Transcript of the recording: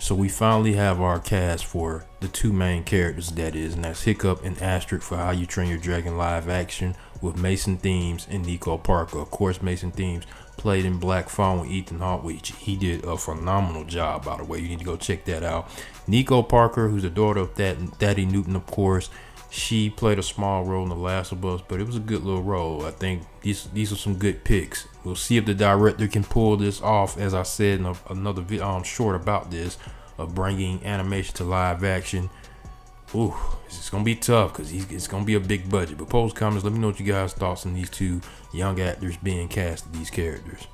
So we finally have our cast for the two main characters, that is, and that's Hiccup and Astrid for How You Train Your Dragon live action with Mason Thames and Nico Parker. Of course, Mason Thames played in Black Phone with Ethan Hawke, which he did a phenomenal job, by the way. You need to go check that out. Nico Parker, who's the daughter of Daddy Newton, of course, she played a small role in The Last of Us, but it was a good little role. I think these are some good picks. We'll see if the director can pull this off, as I said in another short about this, of bringing animation to live action. Ooh, it's going to be tough because it's going to be a big budget. But post comments, let me know what you guys' thoughts on these two young actors being cast as these characters.